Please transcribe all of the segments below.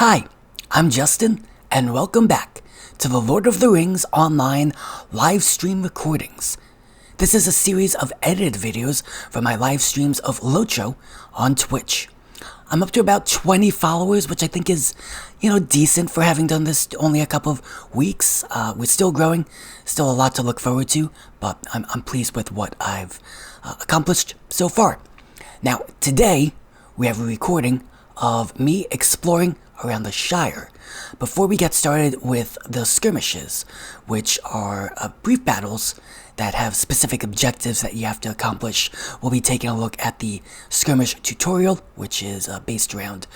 Hi, I'm Justin, and welcome back to the Lord of the Rings online live stream recordings. This is a series of edited videos from my live streams of LOTRO on Twitch. I'm up to about 20 followers, which I think is, decent for having done this only a couple of weeks. We're still growing, still a lot to look forward to, but I'm pleased with what I've accomplished so far. Now, today, we have a recording of me exploring around the Shire. Before we get started with the Skirmishes, which are brief battles that have specific objectives that you have to accomplish, we'll be taking a look at the Skirmish tutorial, which is based around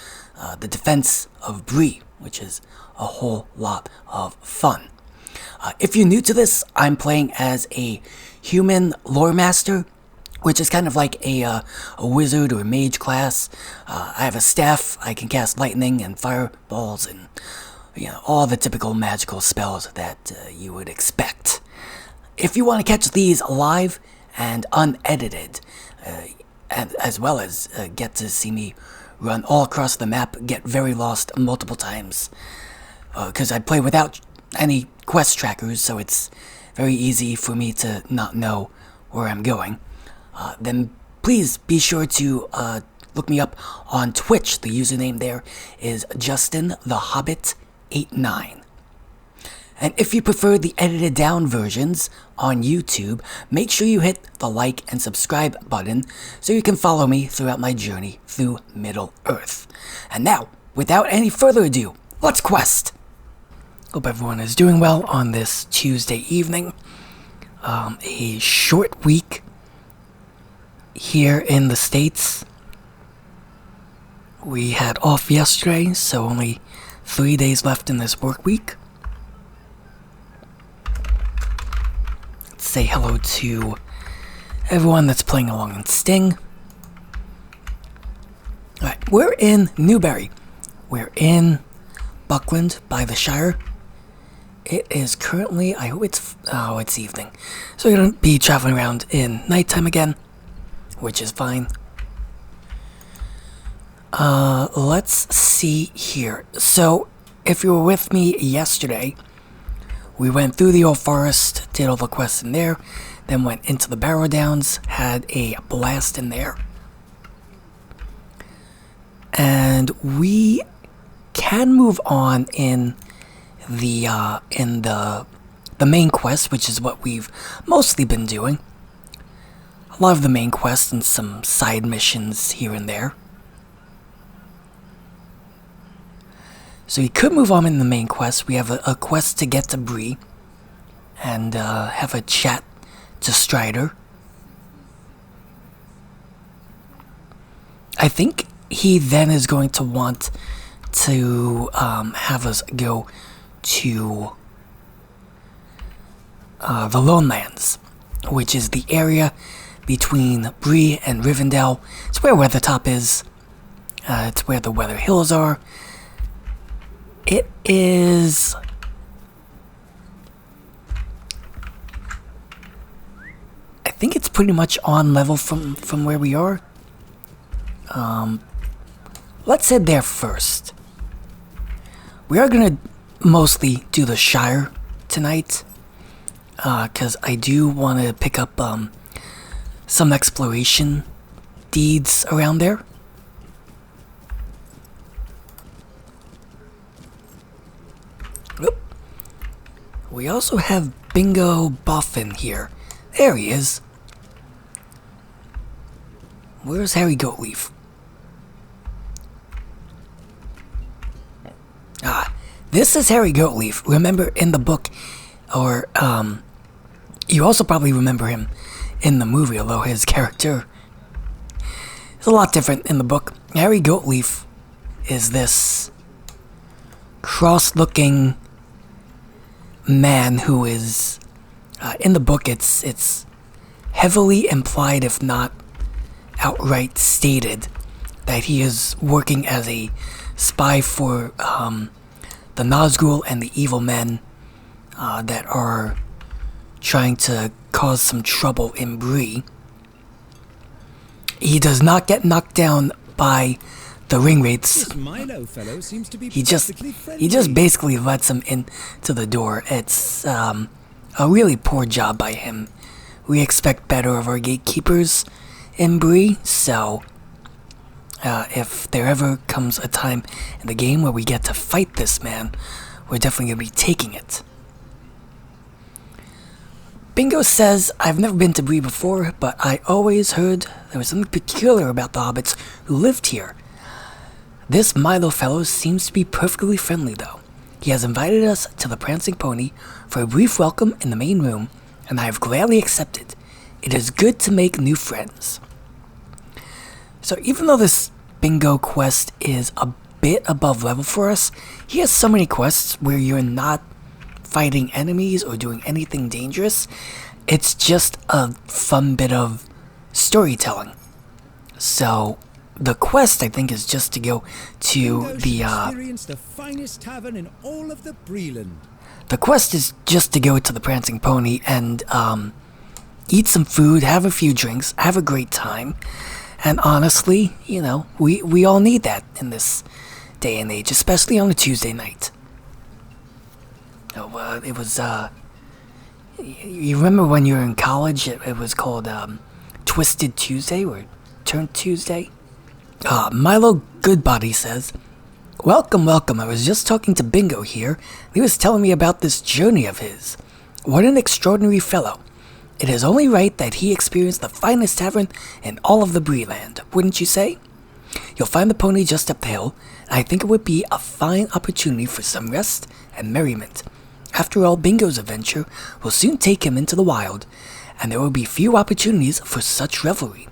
the defense of Bree, which is a whole lot of fun. If you're new to this, I'm playing as a human lore master, which is kind of like a wizard or a mage class. I have a staff, I can cast lightning and fireballs and, all the typical magical spells that you would expect. If you want to catch these live and unedited, and as well as get to see me run all across the map, get very lost multiple times, because I play without any quest trackers, so it's very easy for me to not know where I'm going. Then please be sure to look me up on Twitch. The username there is JustinTheHobbit89. And if you prefer the edited down versions on YouTube, make sure you hit the like and subscribe button so you can follow me throughout my journey through Middle-earth. And now, without any further ado, let's quest! Hope everyone is doing well on this Tuesday evening. A short week here in the States. We had off yesterday, so only 3 days left in this work week. Let's say hello to everyone that's playing along in Sting. Alright, we're in Newbury. We're in Buckland by the Shire. It is currently, it's evening. So we're going to be traveling around in nighttime again, which is fine. Let's see here. So, if you were with me yesterday, we went through the old forest, did all the quests in there, then went into the Barrow-Downs, had a blast in there. And we can move on in the main quest, which is what we've mostly been doing. A lot of the main quests and some side missions here and there. So we could move on in the main quest. We have a quest to get to Bree and have a chat to Strider. I think he then is going to want to have us go to the Lone Lands, which is the area between Bree and Rivendell. It's where Weathertop is. It's where the Weather Hills are. It is... I think it's pretty much on level from where we are. Let's head there first. We are gonna mostly do the Shire tonight, because I do want to pick up some exploration deeds around there. Oop. We also have Bingo Boffin here. There he is. Where's Harry Goatleaf? This is Harry Goatleaf. Remember in the book, or you also probably remember him in the movie, although his character is a lot different in the book. Harry Goatleaf is this cross-looking man who is, in the book it's heavily implied, if not outright stated, that he is working as a spy for the Nazgul and the evil men that are trying to cause some trouble in Bree. He does not get knocked down by the ring rates. This Milo fellow seems to be He just friendly. basically lets him in to the door. It's a really poor job by him. We expect better of our gatekeepers in Bree, so if there ever comes a time in the game where we get to fight this man, we're definitely going to be taking it. Bingo says, I've never been to Bree before, but I always heard there was something peculiar about the hobbits who lived here. This Milo fellow seems to be perfectly friendly, though. He has invited us to the Prancing Pony for a brief welcome in the main room, and I have gladly accepted. It is good to make new friends. So even though this Bingo quest is a bit above level for us, he has so many quests where you're not fighting enemies or doing anything dangerous. It's just a fun bit of storytelling. So the quest, I think, is just to go to the finest tavern in all of the Breeland. The quest is just to go to the Prancing Pony and eat some food, have a few drinks, have a great time. And honestly, you know, we all need that in this day and age, especially on a Tuesday night. Oh, it was, you remember when you were in college, it was called Twisted Tuesday or Turn Tuesday? Milo Goodbody says, Welcome, welcome. I was just talking to Bingo here. He was telling me about this journey of his. What an extraordinary fellow. It is only right that he experienced the finest tavern in all of the Breeland, wouldn't you say? You'll find the pony just up the hill, and I think it would be a fine opportunity for some rest and merriment. After all, Bingo's adventure will soon take him into the wild, and there will be few opportunities for such revelry.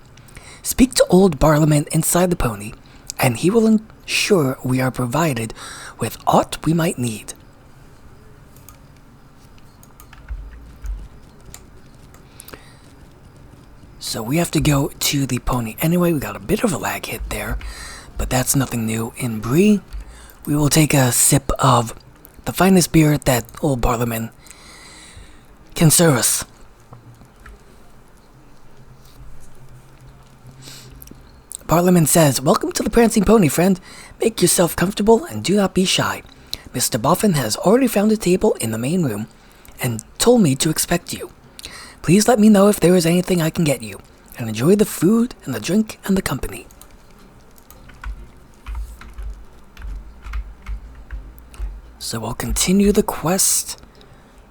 Speak to old Barlowman inside the pony, and he will ensure we are provided with aught we might need. So we have to go to the pony anyway. We got a bit of a lag hit there, but that's nothing new in Bree. We will take a sip of the finest beer that old Barlowman can serve us. Barlowman says, Welcome to the Prancing Pony, friend. Make yourself comfortable and do not be shy. Mr. Boffin has already found a table in the main room and told me to expect you. Please let me know if there is anything I can get you, and enjoy the food and the drink and the company. So we'll continue the quest.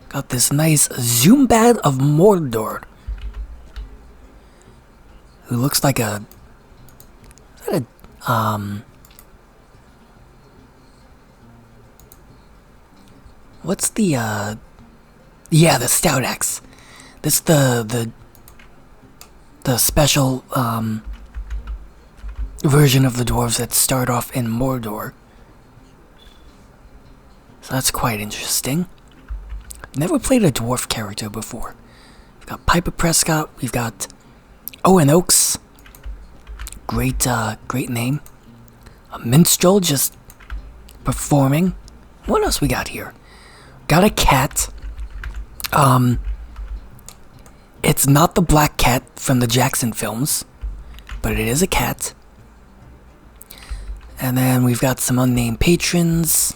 Got this nice Zoombad of Mordor, who looks like a what's the yeah, the Stout Axe. This the special version of the dwarves that start off in Mordor. So that's quite interesting. Never played a dwarf character before. We've got Piper Prescott, we've got Owen Oakes. Great name. A minstrel just performing. What else we got here? Got a cat. It's not the black cat from the Jackson films, but it is a cat. And then we've got some unnamed patrons.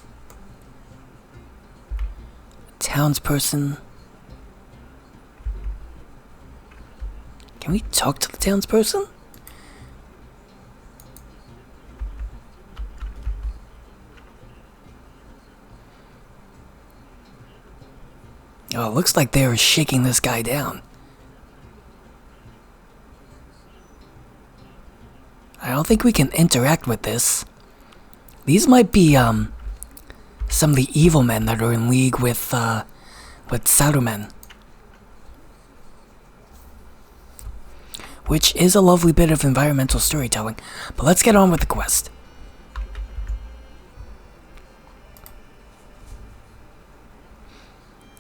Townsperson. Can we talk to the townsperson? Oh, it looks like they're shaking this guy down. I don't think we can interact with this. These might be, some of the evil men that are in league with Saruman. Which is a lovely bit of environmental storytelling. But let's get on with the quest.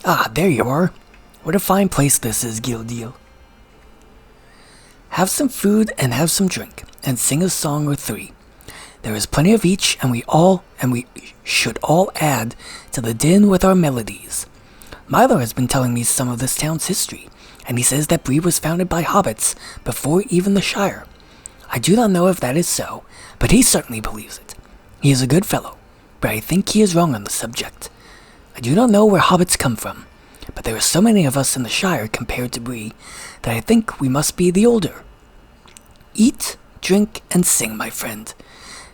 Ah, there you are. What a fine place this is, Gildil. Have some food and have some drink, and sing a song or three. There is plenty of each, and we should all add to the din with our melodies. Milo has been telling me some of this town's history, and he says that Bree was founded by hobbits before even the Shire. I do not know if that is so, but he certainly believes it. He is a good fellow, but I think he is wrong on the subject. I do not know where hobbits come from, but there are so many of us in the Shire compared to Bree that I think we must be the older. Eat, drink, and sing, my friend.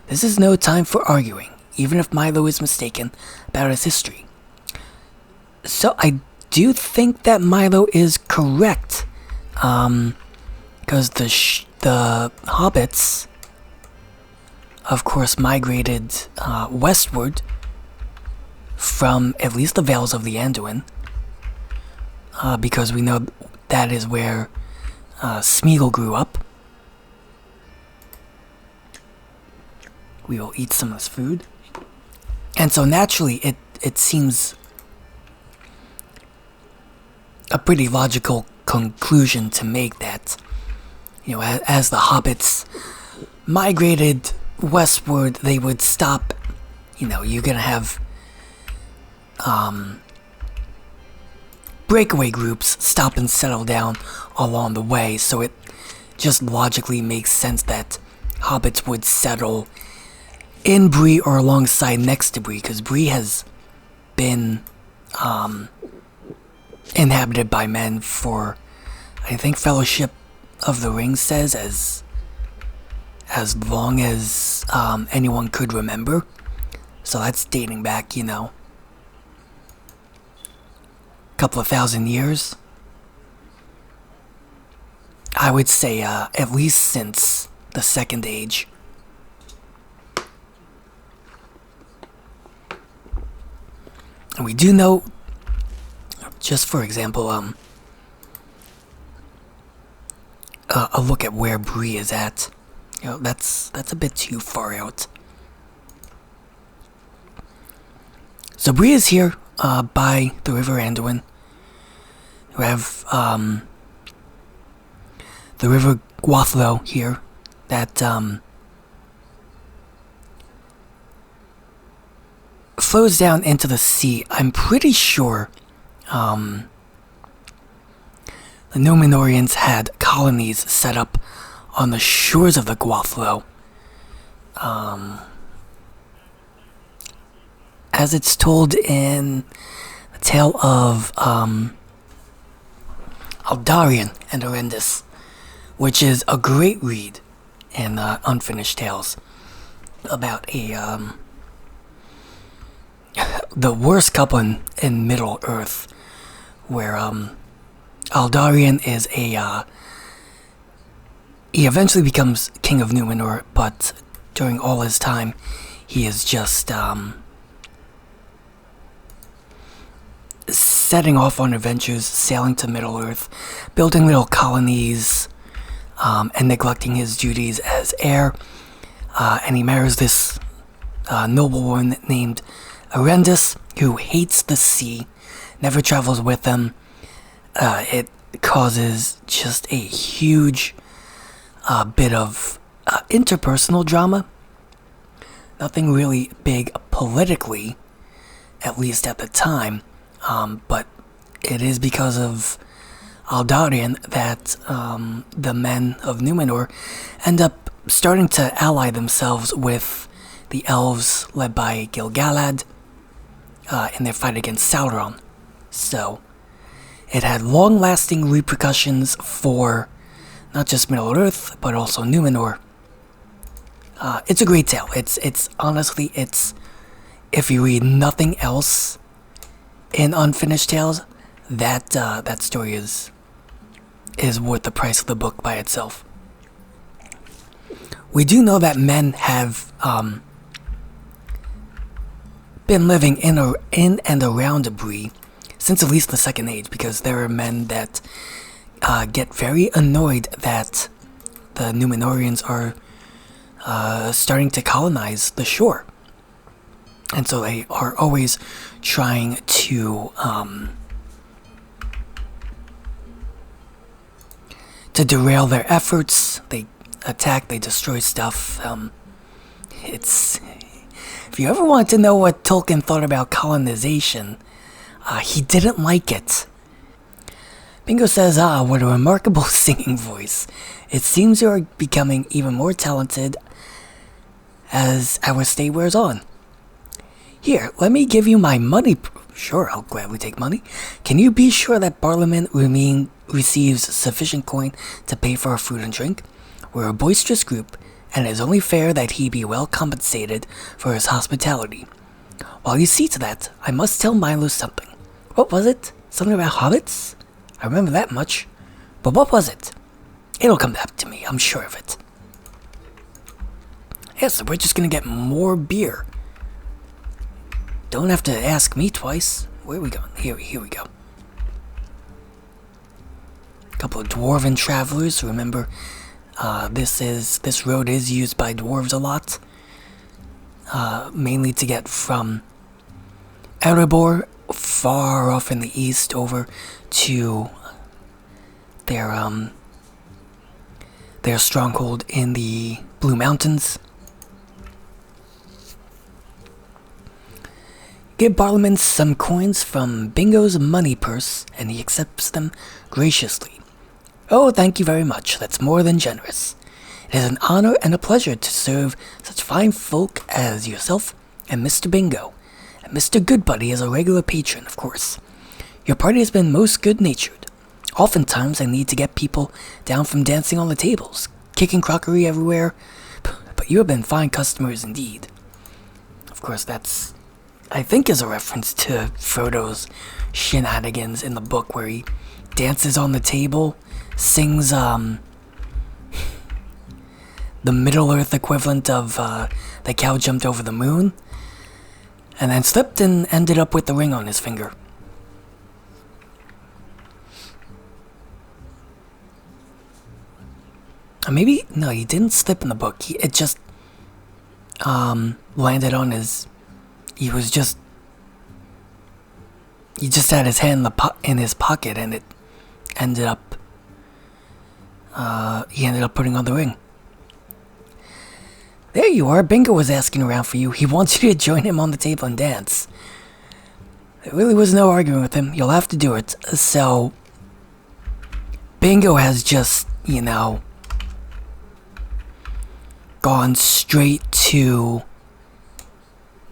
This is no time for arguing, even if Milo is mistaken about his history. So I do think that Milo is correct, because the hobbits, of course, migrated westward from at least the Vales of the Anduin, because we know that is where Smeagol grew up. We will eat some of this food. And so naturally, it seems a pretty logical conclusion to make that, you know, as the hobbits migrated westward, they would stop, you know, you're gonna have breakaway groups stop and settle down along the way, so it just logically makes sense that hobbits would settle in Bree or alongside next to Bree, because Bree has been inhabited by men for, I think Fellowship of the Ring says, as long as anyone could remember. So that's dating back, you know, a couple of thousand years. I would say at least since the Second Age. And we do know, just for example, a look at where Bree is at. You know, that's a bit too far out. So Bree is here by the River Anduin. We have the River Gwathlo here that flows down into the sea. I'm pretty sure the Númenóreans had colonies set up on the shores of the Gwathlo. As it's told in the tale of Aldarion and Orendis, which is a great read in Unfinished Tales about the worst couple in Middle Earth, where Aldarion is he eventually becomes king of Númenor, but during all his time he is just setting off on adventures, sailing to Middle Earth, building little colonies, and neglecting his duties as heir. And he marries this noblewoman named Orendis, who hates the sea, never travels with them. It causes just a huge bit of interpersonal drama. Nothing really big politically, at least at the time, but it is because of Aldarion that the men of Númenor end up starting to ally themselves with the elves led by Gil-galad in their fight against Sauron. So it had long-lasting repercussions for not just Middle-earth, but also Númenor. It's a great tale. It's honestly, if you read nothing else in Unfinished Tales, that story is worth the price of the book by itself. We do know that men have been living in and around Bree since at least the Second Age, because there are men that get very annoyed that the Númenóreans are starting to colonize the shore. And so they are always trying to derail their efforts. They attack, they destroy stuff. If you ever want to know what Tolkien thought about colonization, he didn't like it. Bingo says, what a remarkable singing voice. It seems you are becoming even more talented as our stay wears on. Here, let me give you my money. Sure, I'll gladly take money. Can you be sure that Parliament receives sufficient coin to pay for our food and drink? We're a boisterous group, and it is only fair that he be well compensated for his hospitality. While you see to that, I must tell Milo something. What was it? Something about hobbits? I remember that much. But what was it? It'll come back to me, I'm sure of it. Yeah, so we're just gonna get more beer. Don't have to ask me twice. Where are we going? Here we go. A couple of dwarven travelers. Remember, this road is used by dwarves a lot. Mainly to get from Erebor, far off in the east, over to their stronghold in the Blue Mountains. Give Barliman some coins from Bingo's money purse, and he accepts them graciously. Oh, thank you very much. That's more than generous. It is an honor and a pleasure to serve such fine folk as yourself and Mr. Bingo. And Mr. Goodbuddy is a regular patron, of course. Your party has been most good-natured. Oftentimes I need to get people down from dancing on the tables, kicking crockery everywhere, but you have been fine customers indeed. Of course, that's, I think, is a reference to Frodo's shenanigans in the book where he dances on the table, sings the Middle-earth equivalent of The Cow Jumped Over the Moon, and then slipped and ended up with the ring on his finger. Or maybe, no, he didn't slip in the book. It just landed on his... He just had his hand in his pocket, and it ended up... he ended up putting on the ring. There you are. Bingo was asking around for you. He wants you to join him on the table and dance. There really was no arguing with him. You'll have to do it. So, Bingo has just, you know, gone straight to...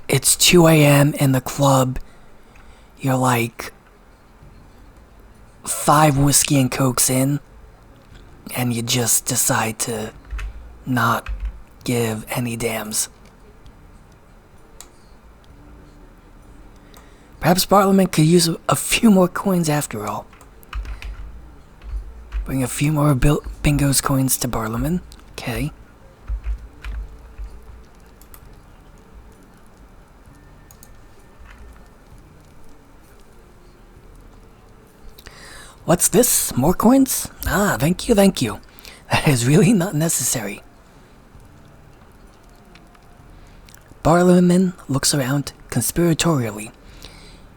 It's 2 a.m. in the club. You're like 5 whiskey and cokes in, and you just decide to not give any damns. Perhaps Parliament could use a few more coins after all. Bring a few more Bingo's coins to Parliament. Okay. What's this? More coins? Ah, thank you, thank you. That is really not necessary. Barlowman looks around conspiratorially.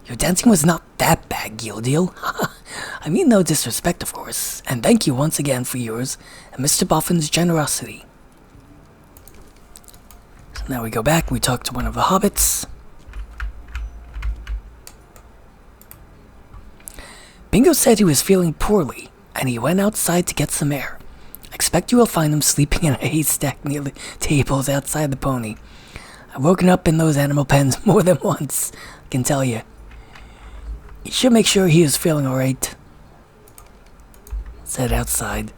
Your dancing was not that bad, Gildil. I mean no disrespect, of course, and thank you once again for yours and Mr. Boffin's generosity. So now we go back, we talk to one of the hobbits. Bingo said he was feeling poorly, and he went outside to get some air. I expect you will find him sleeping in a haystack near the tables outside the pony. I've woken up in those animal pens more than once, I can tell you. You should make sure he is feeling alright. Let's head outside.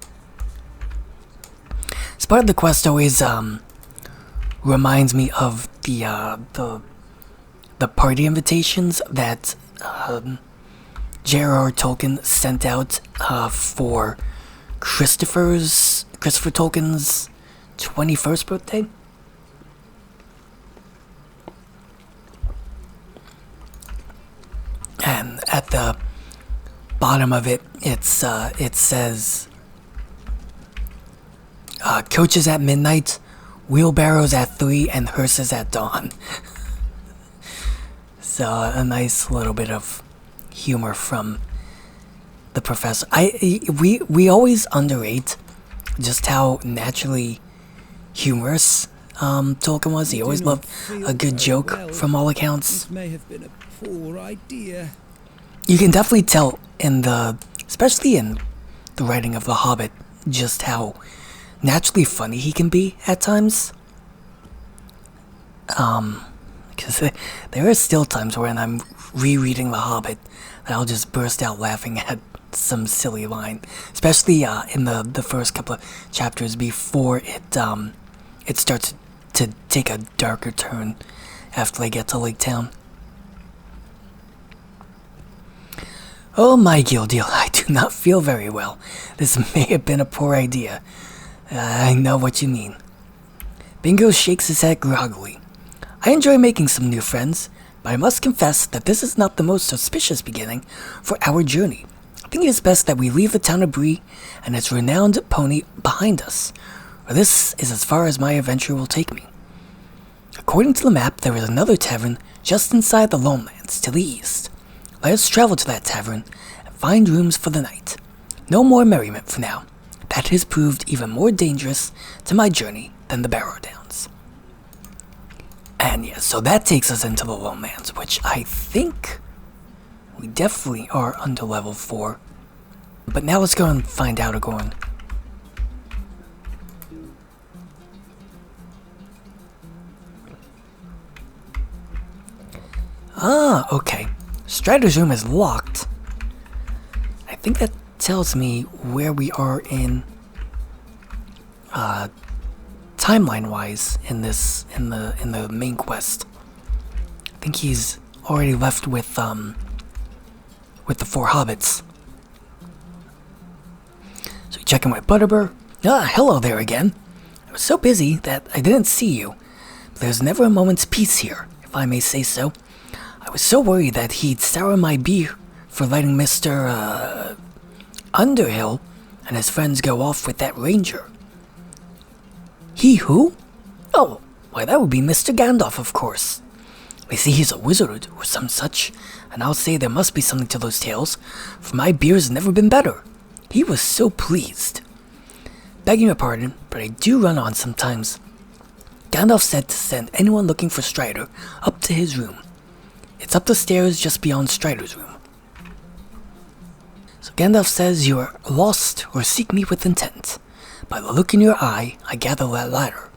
This part of the quest always reminds me of the party invitations that J.R.R. Tolkien sent out for Christopher Tolkien's 21st birthday. And at the bottom of it, it says, coaches at midnight, wheelbarrows at 3, and hearses at dawn. So a nice little bit of humor from the professor. We always underrate just how naturally humorous Tolkien was. He always loved a good joke from all accounts. This may have been a poor idea. You can definitely tell especially in the writing of The Hobbit, just how naturally funny he can be at times. Because there are still times when I'm rereading The Hobbit that I'll just burst out laughing at some silly line, especially in the first couple of chapters before it starts to take a darker turn after they get to Lake Town. Oh my Gildil, I do not feel very well. This may have been a poor idea. I know what you mean. Bingo shakes his head groggily. I enjoy making some new friends, but I must confess that this is not the most auspicious beginning for our journey. I think it is best that we leave the town of Bree and its renowned pony behind us, or this is as far as my adventure will take me. According to the map, there is another tavern just inside the Lonelands to the east. Let us travel to that tavern and find rooms for the night. No more merriment for now. That has proved even more dangerous to my journey than the Barrow-Downs. And yes, so that takes us into the Lonelands, which I think we definitely are under level 4. But now let's go and find out Agorn. Ah, okay. Strider's room is locked. I think that tells me where we are in timeline-wise in the main quest. I think he's already left with the 4 hobbits. So we check in with Butterbur. Ah, hello there again. I was so busy that I didn't see you. But there's never a moment's peace here, if I may say so. I was so worried that he'd sour my beer for letting Mr. Underhill and his friends go off with that ranger. He who? Oh, why that would be Mr. Gandalf, of course. They say he's a wizard or some such, and I'll say there must be something to those tales, for my beer's never been better. He was so pleased. Begging your pardon, but I do run on sometimes. Gandalf said to send anyone looking for Strider up to his room. It's up the stairs just beyond Strider's room. So Gandalf says you are lost or seek me with intent. By the look in your eye, I gather that latter.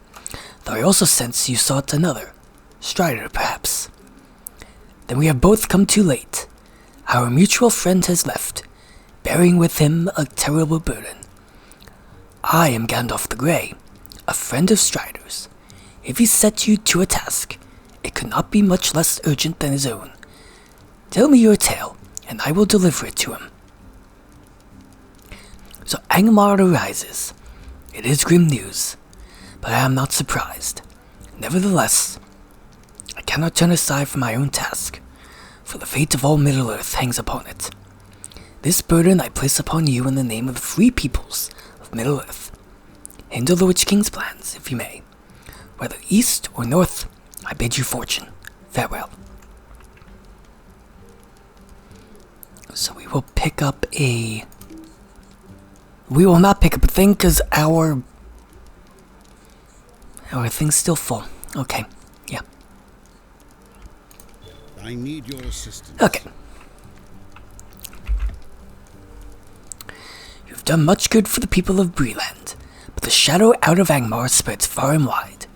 Though I also sense you sought another. Strider, perhaps. Then we have both come too late. Our mutual friend has left, bearing with him a terrible burden. I am Gandalf the Grey, a friend of Strider's. If he set you to a task, it could not be much less urgent than his own. Tell me your tale, and I will deliver it to him. So Angmar arises. It is grim news, but I am not surprised. Nevertheless, I cannot turn aside from my own task, for the fate of all Middle-earth hangs upon it. This burden I place upon you in the name of the free peoples of Middle-earth. Hinder the Witch King's plans, if you may. Whether east or north, I bid you fortune. Farewell. So we will pick up a... We will not pick up a thing because our thing's still full. Okay, yeah. I need your assistance. Okay. You've done much good for the people of Breeland, but the shadow out of Angmar spreads far and wide.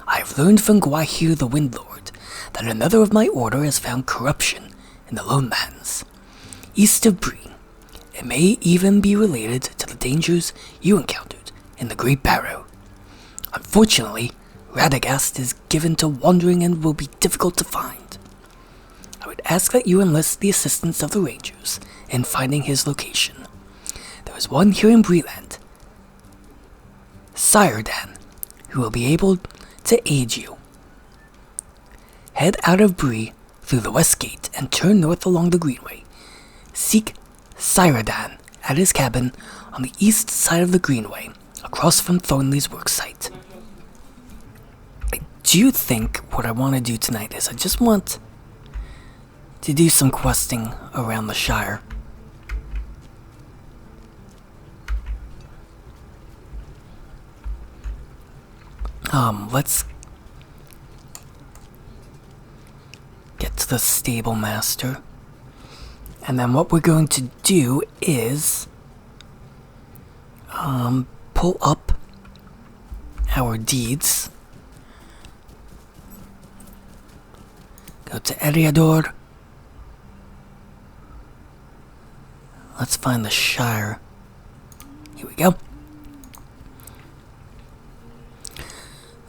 I have learned from Gwahir the Windlord that another of my order has found corruption in the Lone Lands, east of Bree. It may even be related to the dangers you encountered in the Great Barrow. Unfortunately, Radagast is given to wandering and will be difficult to find. I would ask that you enlist the assistance of the Rangers in finding his location. There is one here in Breeland, Siredan, who will be able to aid you. Head out of Bree through the west gate and turn north along the greenway. Seek Siredan at his cabin on the east side of the greenway, across from Thornley's worksite. I do think what I want to do tonight is I just want to do some questing around the Shire. Let's get to the stable master. And then what we're going to do is pull up our deeds. Go to Eriador. Let's find the Shire. Here we go.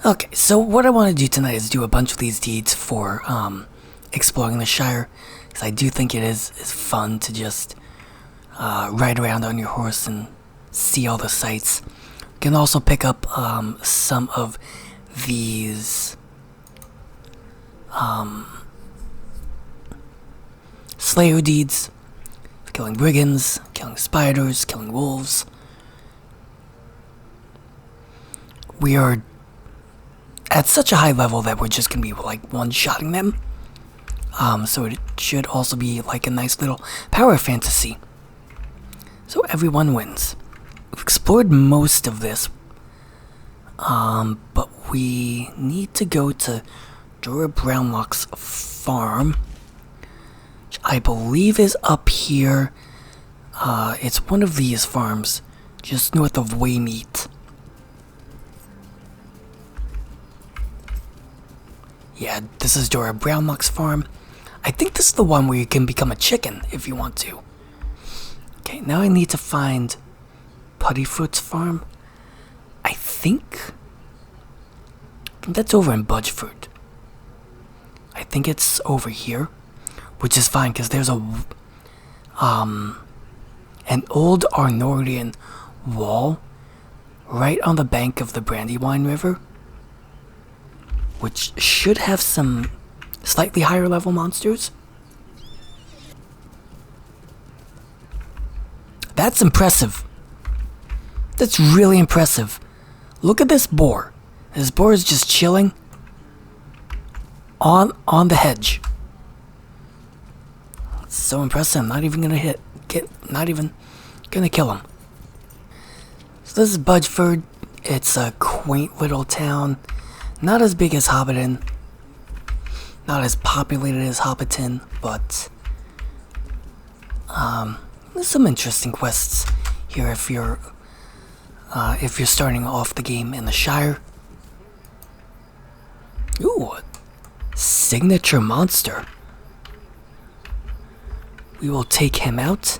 Okay, so what I want to do tonight is do a bunch of these deeds for exploring the Shire, because I do think it is fun to just ride around on your horse and see all the sights. You can also pick up some of these Slayer deeds, killing brigands, killing spiders, killing wolves. We are at such a high level that we're just gonna be like one-shotting them. So it should also be like a nice little power fantasy. So everyone wins. We've explored most of this. But we need to go to Dora Brownlock's farm, which I believe is up here. It's one of these farms, just north of Waymeet. Yeah, this is Dora Brownlock's farm. I think this is the one where you can become a chicken if you want to. Okay, now I need to find Puttyfoot's farm. I think that's over in Budgeford. I think it's over here, which is fine because there's an old Arnorian wall right on the bank of the Brandywine River, which should have some slightly higher level monsters. That's impressive. That's really impressive. Look at this boar. This boar is just chilling on the hedge. It's so impressive. I'm not even gonna not even gonna kill him. So this is Budgeford. It's a quaint little town. Not as big as Hobbiton. Not as populated as Hobbiton, but there's some interesting quests here if you're starting off the game in the Shire. Ooh, signature monster. We will take him out.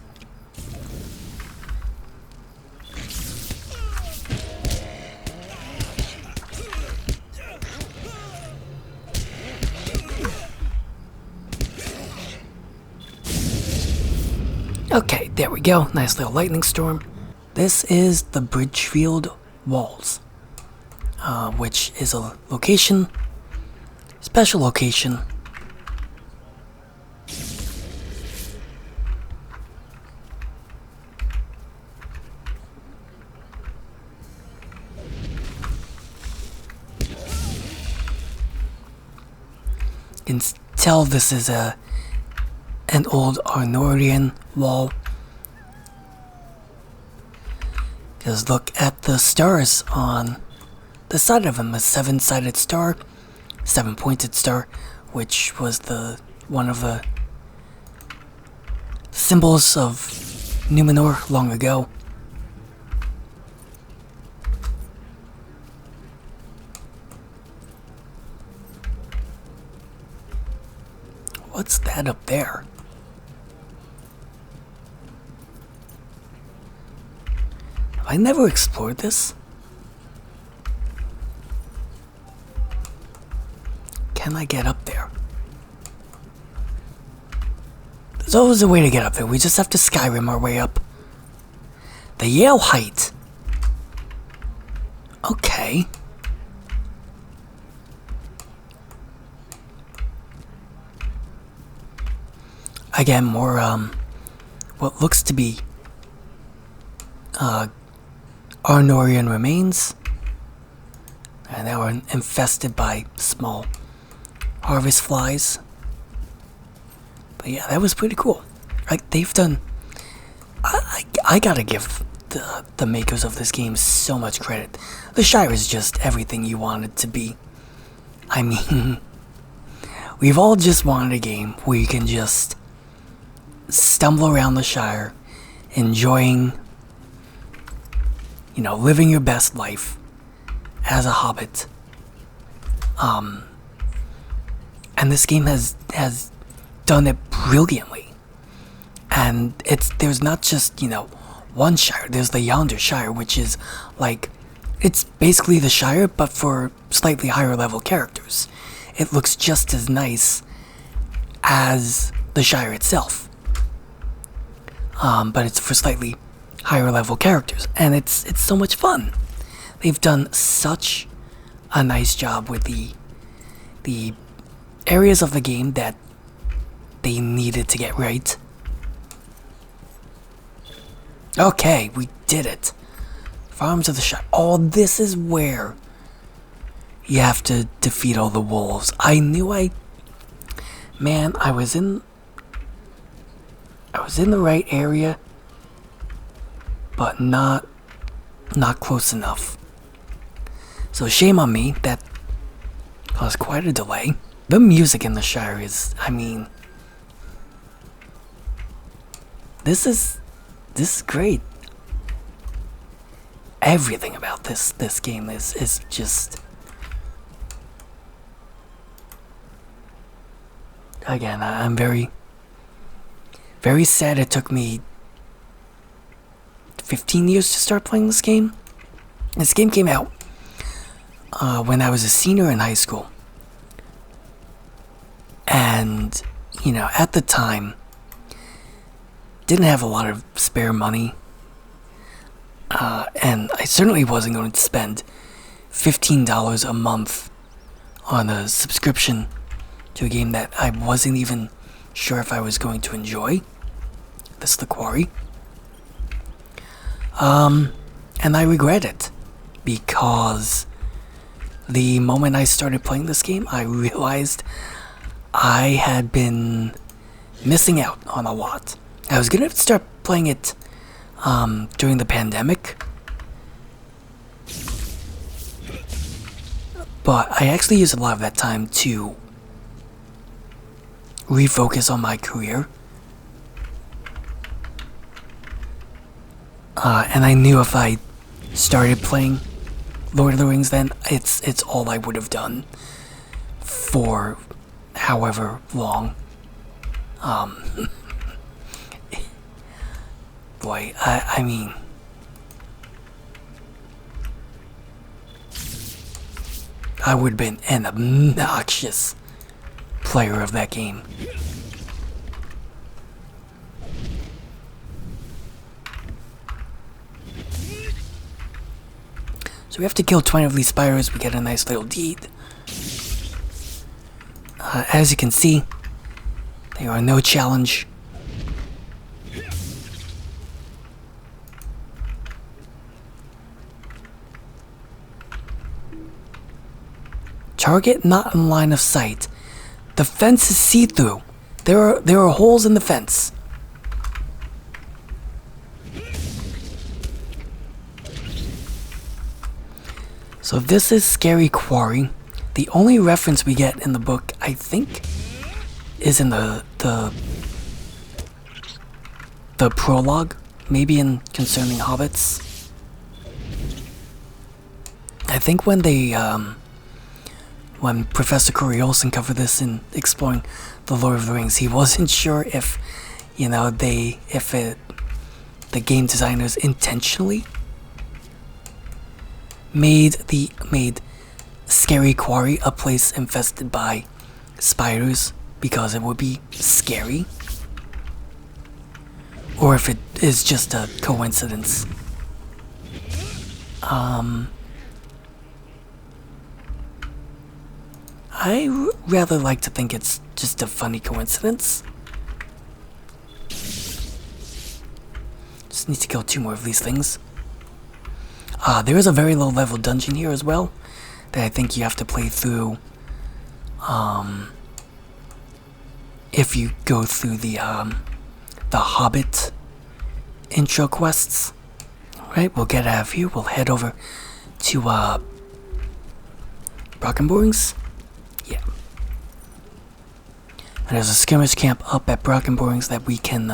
Okay, there we go. Nice little lightning storm. This is the Bridgefield Walls, which is a location, special location. You can tell this is an old Arnorian wall. Because look at the stars on the side of him. A seven-sided star, seven-pointed star, which was one of the symbols of Numenor long ago. What's that up there? Have I never explored this? Can I get up there? There's always a way to get up there. We just have to Skyrim our way up. The Yale Height. Okay. Again, more, what looks to be, Arnorian remains. And they were infested by small harvest flies. But yeah, that was pretty cool. Like, they've done... I gotta give the makers of this game so much credit. The Shire is just everything you want it to be. I mean... we've all just wanted a game where you can just stumble around the Shire, enjoying, you know, living your best life as a hobbit. And and this game has done it brilliantly. And there's not just, you know, one Shire. There's the Yonder Shire, which is like, it's basically the Shire, but for slightly higher level characters. It looks just as nice as the Shire itself, but it's for slightly higher level characters, and it's so much fun. They've done such a nice job with the areas of the game that they needed to get right. Okay, we did it. Farms of the Shire. Oh, this is where you have to defeat all the wolves. I knew Man, I was in the right area, but not close enough. So shame on me, that caused quite a delay. The music in the Shire is, I mean, this is great. Everything about this game is just, again, I'm very, very sad it took me 15 years to start playing this game. This game came out when I was a senior in high school. And, you know, at the time, didn't have a lot of spare money. And I certainly wasn't going to spend $15 a month on a subscription to a game that I wasn't even sure if I was going to enjoy. This is The Quarry. And I regret it, because the moment I started playing this game, I realized I had been missing out on a lot. I was gonna start playing it during the pandemic, but I actually used a lot of that time to refocus on my career. And I knew if I started playing Lord of the Rings, then it's all I would have done for however long. Boy, I mean, I would have been an obnoxious player of that game. So we have to kill 20 of these spiders. We get a nice little deed. As you can see, they are no challenge. Target not in line of sight. The fence is see-through. There are holes in the fence. So this is Scary Quarry. The only reference we get in the book, I think, is in the prologue, maybe in Concerning Hobbits. I think when when Professor Corey Olsen covered this in Exploring the Lord of the Rings, he wasn't sure if, you know, the game designers intentionally made Scary Quarry a place infested by spiders because it would be scary, or if it is just a coincidence. I rather like to think it's just a funny coincidence. Just need to kill 2 more of these things. There is a very low level dungeon here as well that I think you have to play through if you go through the Hobbit intro quests. Alright, we'll get out of here. We'll head over to Brockenborings. Yeah. And there's a skirmish camp up at Brockenborings that we can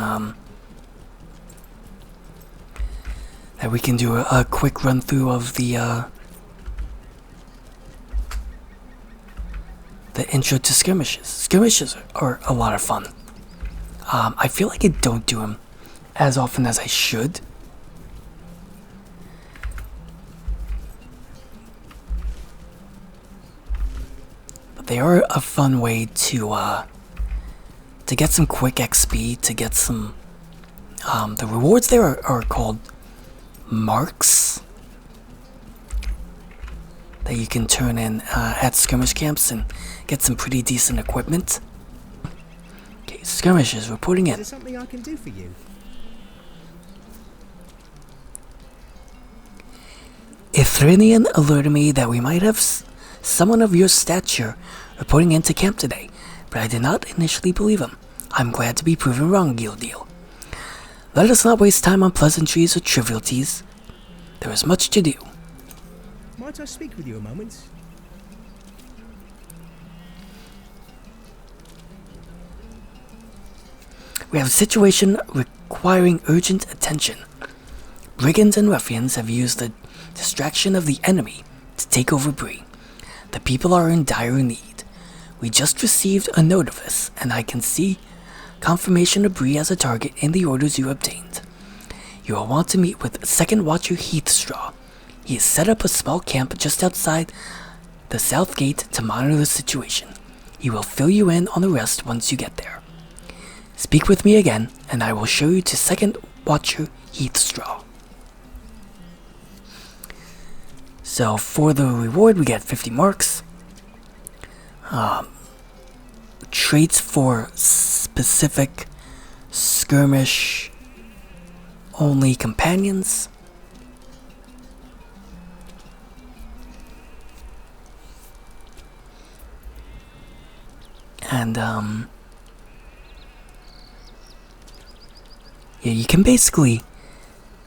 do a quick run through of the the intro to Skirmishes. Skirmishes are a lot of fun. I feel like I don't do them as often as I should. But they are a fun way to get some quick XP, to get some... the rewards there are called marks that you can turn in at skirmish camps and get some pretty decent equipment. Okay, Skirmishes reporting in. Is there something I can do for you? Ithrinian alerted me that we might have someone of your stature reporting into camp today, but I did not initially believe him. I'm glad to be proven wrong, Gildil. Let us not waste time on pleasantries or trivialities. There is much to do. Might I speak with you a moment? We have a situation requiring urgent attention. Brigands and ruffians have used the distraction of the enemy to take over Bree. The people are in dire need. We just received a note of this, and I can see confirmation of Bree as a target in the orders you obtained. You will want to meet with 2nd Watcher Heathstraw. He has set up a small camp just outside the south gate to monitor the situation. He will fill you in on the rest once you get there. Speak with me again, and I will show you to 2nd Watcher Heathstraw. So for the reward we get 50 marks. Traits for specific skirmish only companions. And yeah, you can basically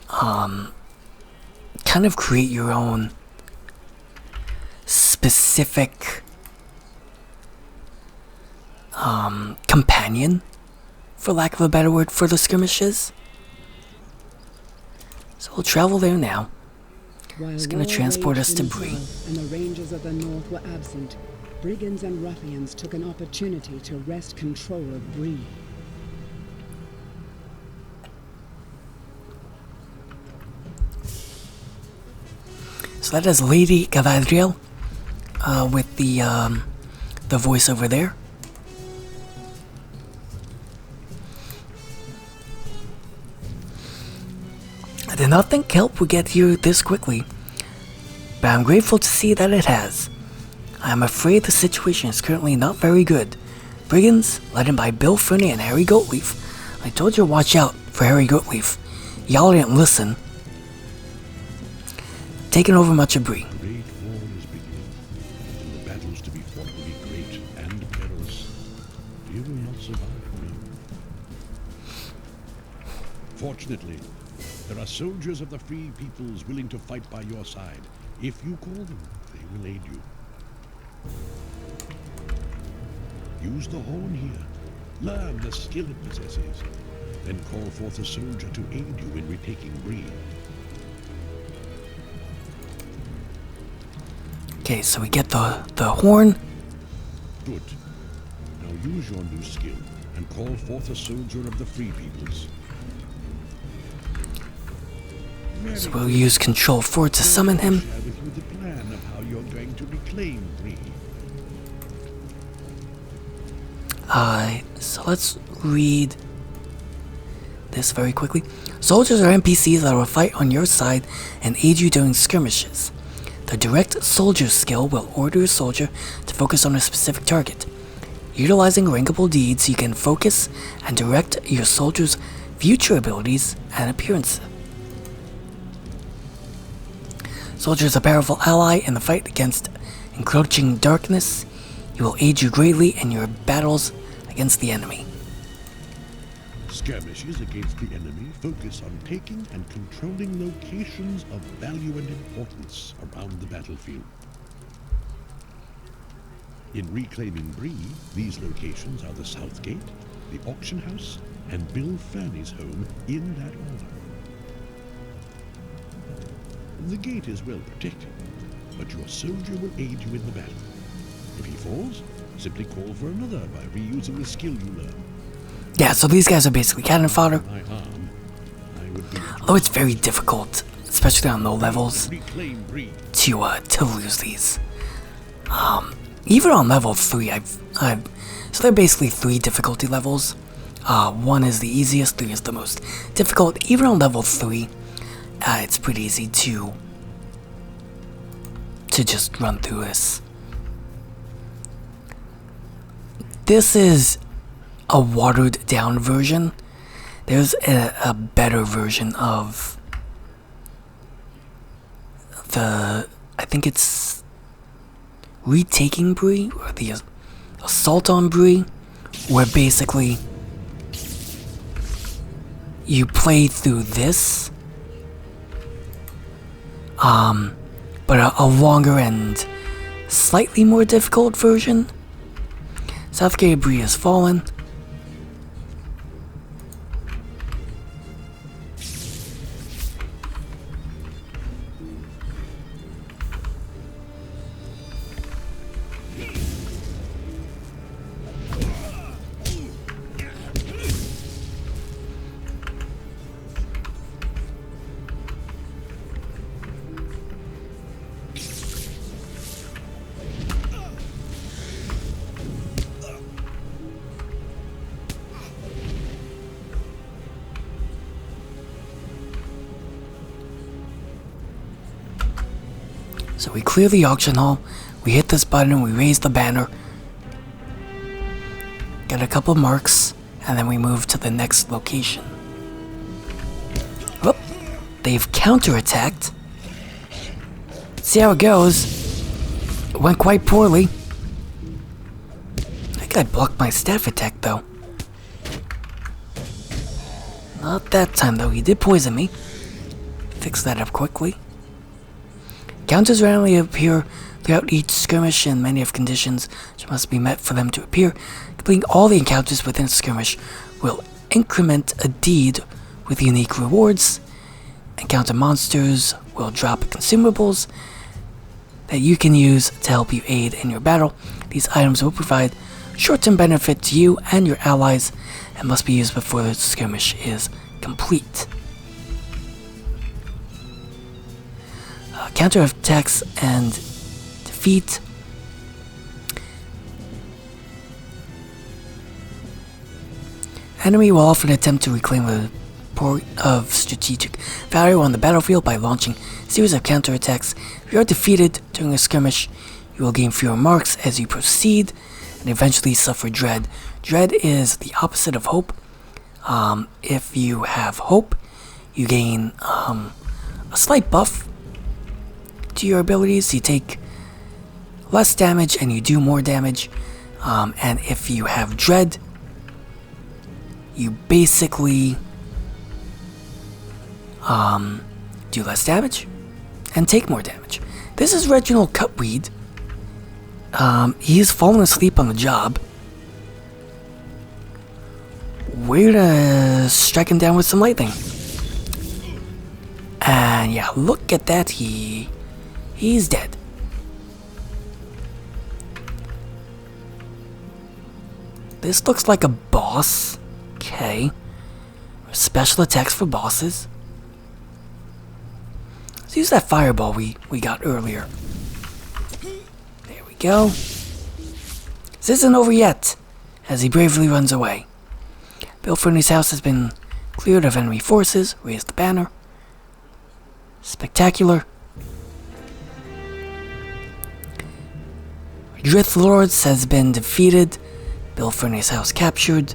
kind of create your own specific companion, for lack of a better word, for the skirmishes. So we'll travel there now. It's going to transport us to Bree. And the rangers of the north were absent. Brigands and ruffians took an opportunity to wrest control of Bree. So that is Lady Galadriel with the voice over there. I did not think help would get here this quickly, but I'm grateful to see that it has. I am afraid the situation is currently not very good. Brigands, led in by Bill Fernie and Harry Goatleaf. I told you to watch out for Harry Goatleaf. Y'all didn't listen. Taking over much of Bree. The great war is beginning, and the battles to be fought will be great and perilous. You will not survive, Bree. Fortunately, there are soldiers of the free peoples willing to fight by your side. If you call them, they will aid you. Use the horn here. Learn the skill it possesses. Then call forth a soldier to aid you in retaking Bree. Okay, so we get the horn. Good. Now use your new skill and call forth a soldier of the free peoples. So we'll use Control 4 to summon him. Share with you the plan of how you're going to reclaim Bree. So let's read this very quickly. Soldiers are NPCs that will fight on your side and aid you during skirmishes. The direct soldier skill will order a soldier to focus on a specific target. Utilizing rankable deeds, you can focus and direct your soldiers' future abilities and appearance. Soldier is a powerful ally in the fight against encroaching darkness. He will aid you greatly in your battles against the enemy. Skirmishes against the enemy focus on taking and controlling locations of value and importance around the battlefield. In reclaiming Bree, these locations are the South Gate, the Auction House, and Bill Fernie's home in that order. The gate is well protected, but your soldier will aid you in the battle. If he falls, Simply call for another by reusing the skill you learn. Yeah, so these guys are basically cannon fodder. My harm, I would be Although it's very difficult, especially on low levels, reclaim Bree. to lose these. Even on level 3, so they're basically 3 difficulty levels. 1 is the easiest, 3 is the most difficult. Even on level 3, it's pretty easy to just run through this. This is a watered down version. There's a better version of the, I think it's Retaking Bree, or the Assault on Bree, where basically you play through this, but a longer and slightly more difficult version. Southgate Bree has fallen. So we clear the auction hall, we hit this button, we raise the banner, get a couple marks, and then we move to the next location. Whoop, they've counterattacked. See how it goes. It went quite poorly. I think I blocked my staff attack though. Not that time though, he did poison me. Fix that up quickly. Counters randomly appear throughout each skirmish, and many have conditions which must be met for them to appear. Completing all the encounters within a skirmish will increment a deed with unique rewards. Encounter monsters will drop consumables that you can use to help you aid in your battle. These items will provide short-term benefit to you and your allies and must be used before the skirmish is complete. Counter attacks and defeat. Enemy will often attempt to reclaim a point of strategic value on the battlefield by launching a series of counterattacks. If you are defeated during a skirmish, you will gain fewer marks as you proceed and eventually suffer dread. Dread is the opposite of hope. If you have hope, you gain a slight buff to your abilities. You take less damage and you do more damage. And if you have dread, you basically do less damage and take more damage. This is Reginald Cutweed. He's fallen asleep on the job. We're gonna strike him down with some lightning. And yeah, look at that, he's dead. This looks like a boss. Okay. Special attacks for bosses. Let's use that fireball we got earlier. There we go. This isn't over yet, as he bravely runs away. Bill Fernie's house has been cleared of enemy forces. Raise the banner. Spectacular. Drift Lords has been defeated. Bill Fernie's house captured.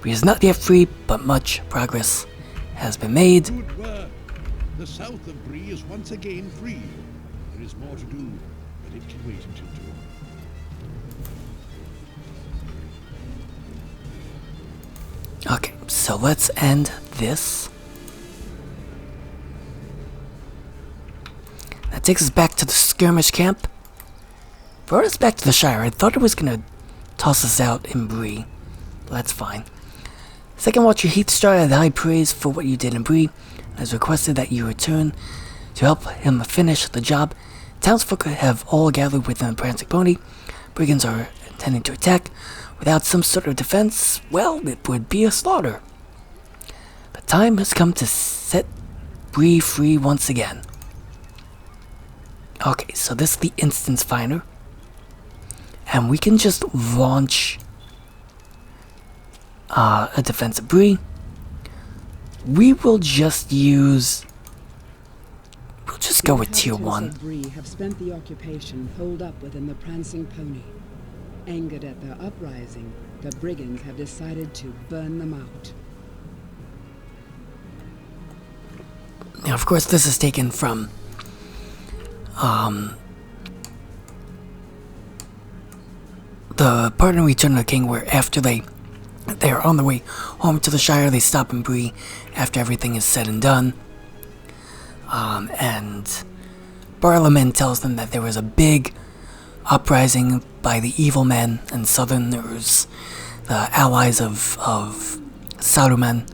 Bree is not yet free, but much progress has been made. Good work. The south of Bree is once again free. There is more to do, but it can wait until tomorrow. Okay, so let's end this. That takes us back to the skirmish camp. Brought us back to the Shire. I thought it was gonna toss us out in Bree. But that's fine. Second Watcher Heathstar had high praise for what you did in Bree, and has requested that you return to help him finish the job. Townsfolk have all gathered within the Prancing Pony. Brigands are intending to attack without some sort of defense, well, it would be a slaughter. The time has come to set Bree free once again. Okay, so this is the instance finder. And we can just launch a defensive Bree. We will just use... We'll just go with tier 1. Bree have spent the occupation holed up within the Prancing Pony. Angered at their uprising, the brigands have decided to burn them out. Now, of course, this is taken from the part in Return of the King where after they're on their way home to the Shire, they stop in Bree after everything is said and done. And Barlaman tells them that there was a big uprising by the evil men and southerners, the allies of Saruman.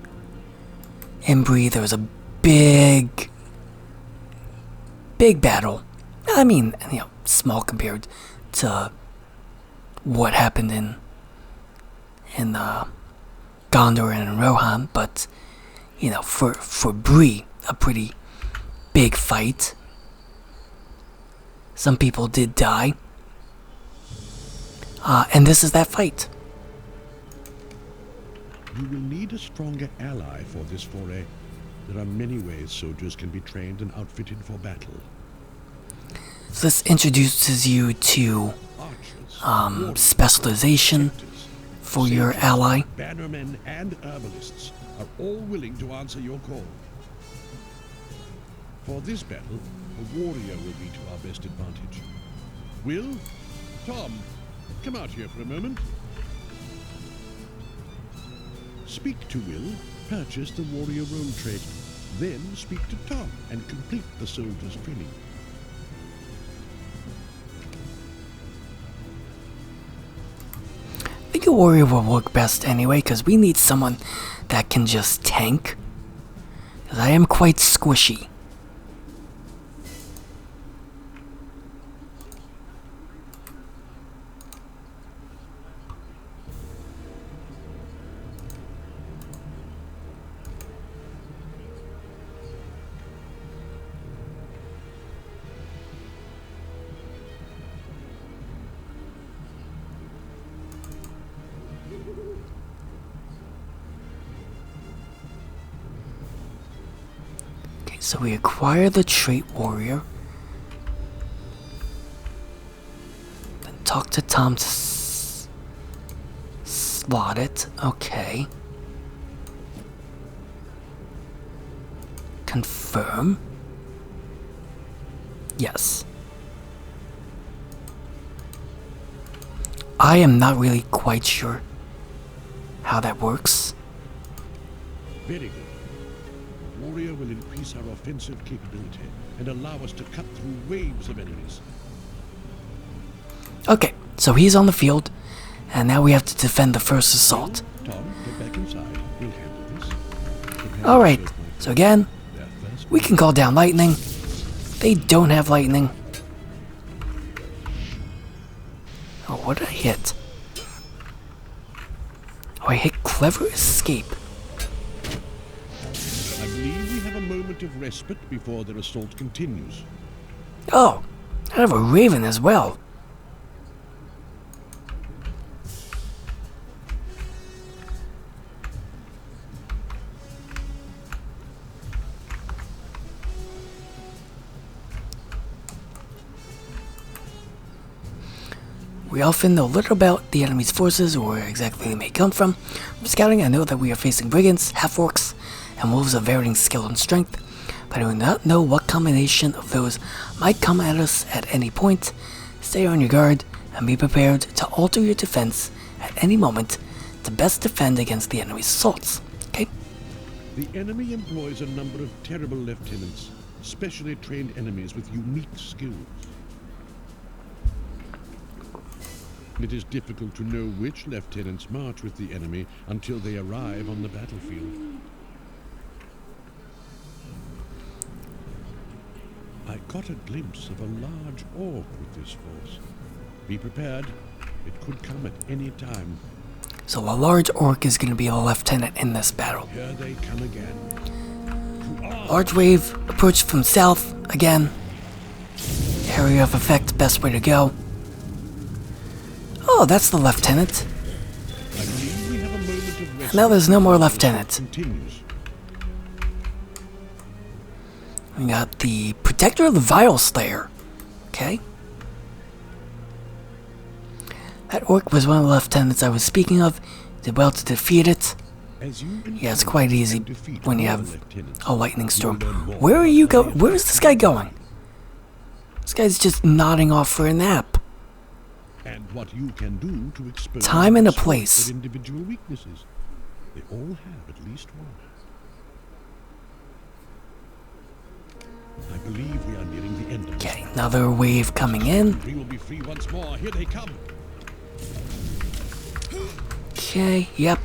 In Bree, there was a big battle. I mean, small compared to what happened in Gondor and in Rohan, but for Bree, a pretty big fight. Some people did die, and this is that fight. You will need a stronger ally for this foray. There are many ways soldiers can be trained and outfitted for battle. So this introduces you to specialization for your ally. Bannermen and herbalists are all willing to answer your call. For this battle, a warrior will be to our best advantage. Will? Tom, come out here for a moment. Speak to Will, purchase the warrior role trait, then speak to Tom and complete the soldier's training. I think a warrior will work best anyway, because we need someone that can just tank. Because I am quite squishy. So we acquire the trait warrior. Then talk to Tom to slot it. Okay. Confirm. Yes. I am not really quite sure how that works. Very good. Warrior will increase our offensive capability and allow us to cut through waves of enemies. Okay, so he's on the field, and now we have to defend the first assault. Tom, get back inside. We'll handle this. Alright, so again, we can call down lightning. They don't have lightning. Oh, what did I hit? Oh, I hit Clever Escape. I believe we have a moment of respite before their assault continues. Oh, I have a raven as well. We often know little about the enemy's forces or where exactly they may come from. From scouting, I know that we are facing brigands, half-orcs, and wolves of varying skill and strength, but I do not know what combination of those might come at us at any point. Stay on your guard and be prepared to alter your defense at any moment to best defend against the enemy's assaults. Okay? The enemy employs a number of terrible lieutenants, specially trained enemies with unique skills. It is difficult to know which lieutenants march with the enemy until they arrive on the battlefield. I caught a glimpse of a large orc with this force. Be prepared. It could come at any time. So a large orc is going to be a lieutenant in this battle. Here they come again. Large wave approach from south again. Area of effect, best way to go. Oh, that's the lieutenant. I believe we have a moment of rest. Now there's no more lieutenant. Continues. We got the Protector of the Vile Slayer. Okay. That orc was one of the lieutenants I was speaking of. Did well to defeat it. Yeah, it's quite easy when you have a lightning storm. Where are you going? Where is this guy going? This guy's just nodding off for a nap. And what you can do to expose Time and a their place. individual weaknesses. They all have at least one. I believe we are nearing the end of Okay, another wave coming in. We will be free once more. Here they come. Okay, yep.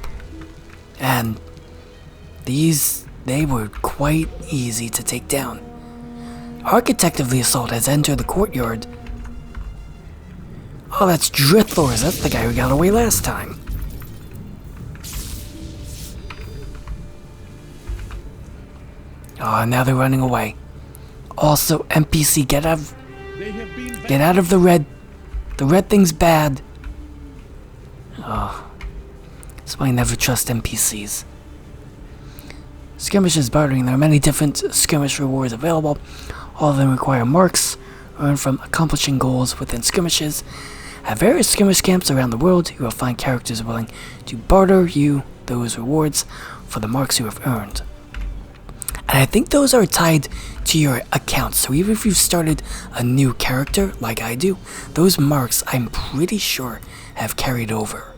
And these, they were quite easy to take down. Architect of the assault has entered the courtyard. Oh, that's Drithors. That's the guy who got away last time. Oh, now they're running away. Also, NPC, get out of the red. The red thing's bad. Oh. That's why I never trust NPCs. Skirmishes bartering. There are many different skirmish rewards available. All of them require marks earned from accomplishing goals within skirmishes. At various skirmish camps around the world, you will find characters willing to barter you those rewards for the marks you have earned. And I think those are tied to your account. So even if you've started a new character, like I do, those marks, I'm pretty sure, have carried over.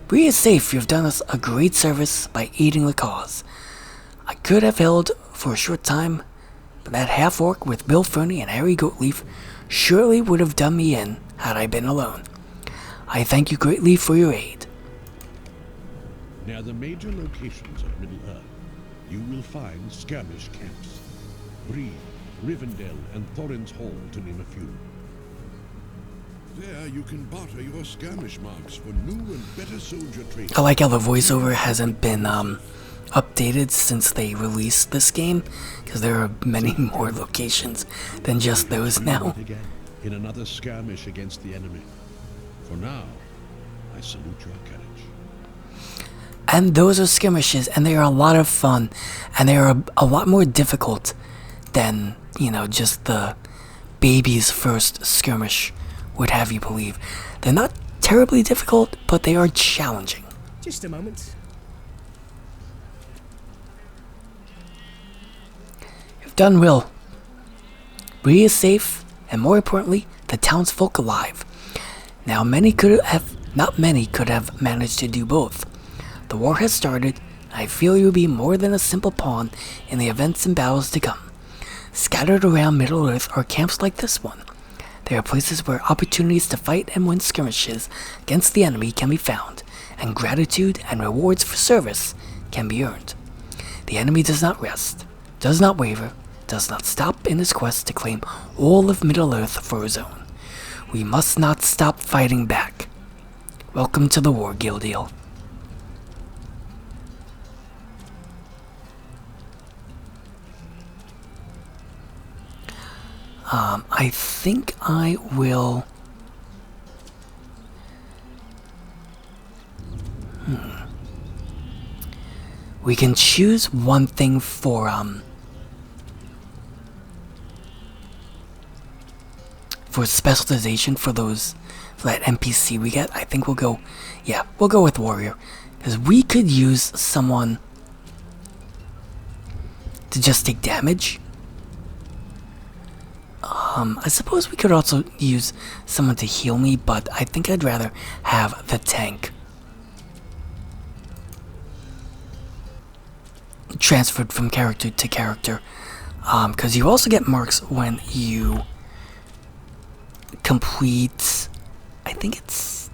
Bree is safe. You've done us a great service by aiding the cause. I could have held for a short time, but that half-orc with Bill Fernie and Harry Goatleaf surely would have done me in had I been alone. I thank you greatly for your aid. Near the major locations of Middle-earth, you will find skirmish camps. Bree, Rivendell, and Thorin's Hall, to name a few. There you can barter your skirmish marks for new and better soldier training. I like how the voiceover hasn't been updated since they released this game, because there are many more locations than just those now. Again, in another skirmish against the enemy. For now, I salute your courage. And those are skirmishes, and they are a lot of fun, and they are a lot more difficult than, you know, just the baby's first skirmish would have you believe. They're not terribly difficult, but they are challenging. Just a moment. You've done well. Bree is safe, and more importantly, the townsfolk alive. Now, not many could have managed to do both. The war has started, and I feel you'll be more than a simple pawn in the events and battles to come. Scattered around Middle-earth are camps like this one. They are places where opportunities to fight and win skirmishes against the enemy can be found, and gratitude and rewards for service can be earned. The enemy does not rest, does not waver, does not stop in his quest to claim all of Middle-earth for his own. We must not stop fighting back. Welcome to the war, Gildil. I think I will... We can choose one thing for specialization for that NPC we get. I think we'll go with warrior, because we could use someone to just take damage. I suppose we could also use someone to heal me, but I think I'd rather have the tank transferred from character to character, because you also get marks when you complete, I think it's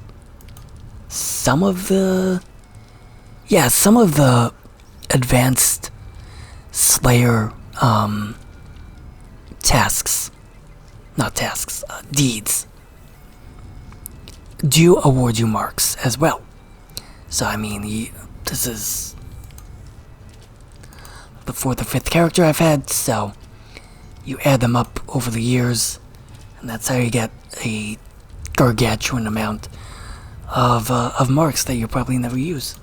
some of the advanced Slayer deeds. do award you marks as well. So I mean, this is the 4th or 5th character I've had, so you add them up over the years, and that's how you get a gargantuan amount of marks that you'll probably never use.